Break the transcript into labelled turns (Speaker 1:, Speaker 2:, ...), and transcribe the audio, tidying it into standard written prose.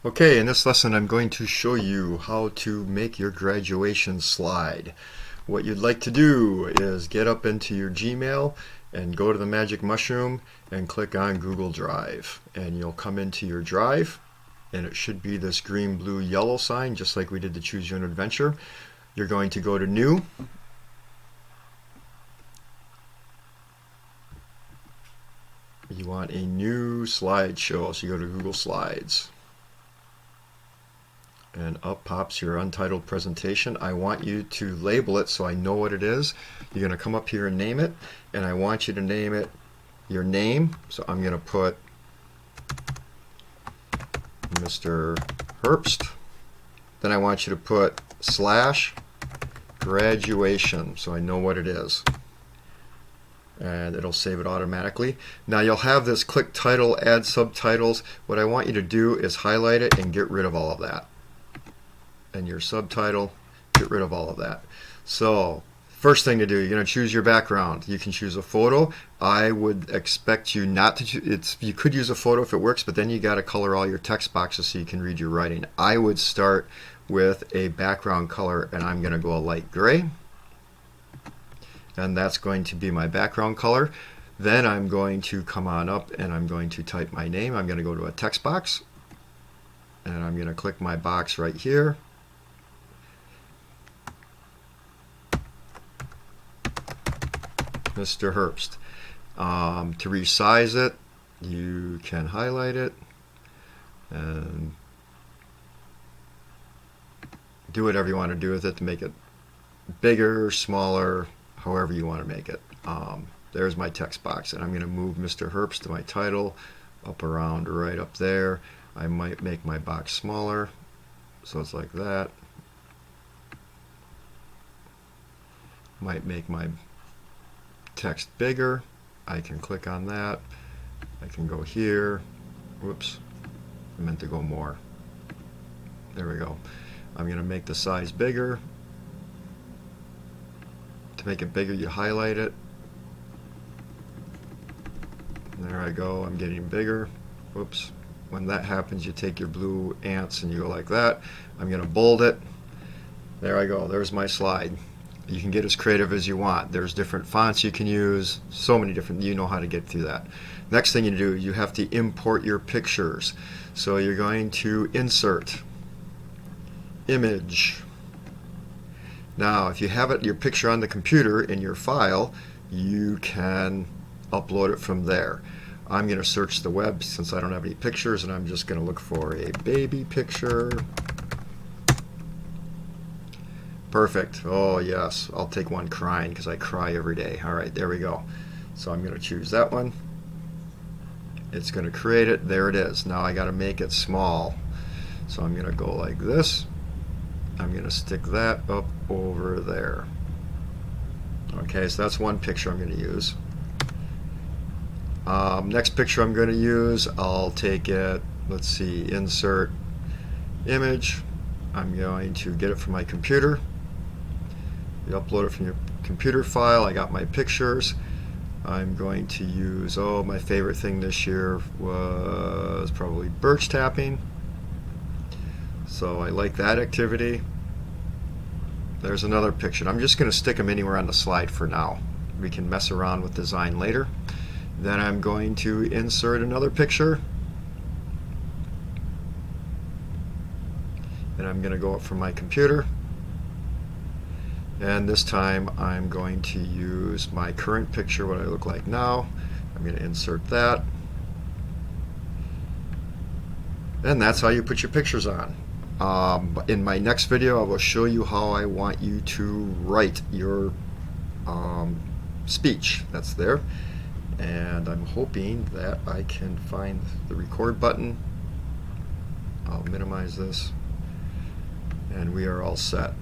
Speaker 1: Okay, in this lesson I'm going to show you how to make your graduation slide. What you'd like to do is get up into your Gmail and go to the magic mushroom and click on Google Drive. And you'll come into your drive and it should be this green, blue, yellow sign just like we did to Choose Your Own Adventure. You're going to go to New. You want a new slideshow, so you go to Google Slides. And up pops your untitled presentation. I want you to label it so I know what it is. You're going to come up here and name it, and I want you to name it your name. So I'm going to put Mr. Herbst. Then I want you to put /graduation so I know what it is. And it'll save it automatically. Now you'll have this click title, add subtitles. What I want you to do is highlight it and get rid of all of that. And your subtitle, get rid of all of that. So first thing to do, you're going to choose your background. You can choose a photo. I would expect you not to choose, you could use a photo if it works, but then you got to color all your text boxes so you can read your writing. I would start with a background color, and I'm going to go a light gray. And that's going to be my background color. Then I'm going to come on up and I'm going to type my name. I'm going to go to a text box, and I'm going to click my box right here. Mr. Herbst. To resize it, you can highlight it and do whatever you want to do with it to make it bigger, smaller, however you want to make it. There's my text box, and I'm going to move Mr. Herbst to my title up around right up there. I might make my box smaller, so it's like that. Might make my text bigger. I can click on that. I can go here. Whoops, I meant to go more. There we go. I'm going to make the size bigger. To make it bigger, you highlight it. There I go. I'm getting bigger. Whoops. When that happens, you take your blue ants and you go like that. I'm going to bold it. There I go. There's my slide. You can get as creative as you want. There's different fonts you can use, so many different, you know how to get through that. Next thing you do, you have to import your pictures. So you're going to insert, image. Now if you have your picture on the computer in your file, you can upload it from there. I'm going to search the web since I don't have any pictures, and I'm just going to look for a baby picture. Perfect. Oh yes, I'll take one crying because I cry every day. Alright, there we go. So I'm going to choose that one. It's going to create it. There it is. Now I got to make it small. So I'm going to go like this. I'm going to stick that up over there. Okay, so that's one picture I'm going to use. Next picture I'm going to use, I'll take it, let's see, insert image. I'm going to get it from my computer. You upload it from your computer file. I got my pictures. I'm going to use, my favorite thing this year was probably birch tapping. So I like that activity. There's another picture. I'm just going to stick them anywhere on the slide for now. We can mess around with design later. Then I'm going to insert another picture. And I'm going to go up from my computer. And this time I'm going to use my current picture, what I look like now. I'm going to insert that. And that's how you put your pictures on. In my next video I will show you how I want you to write your speech that's there. And I'm hoping that I can find the record button. I'll minimize this. And we are all set.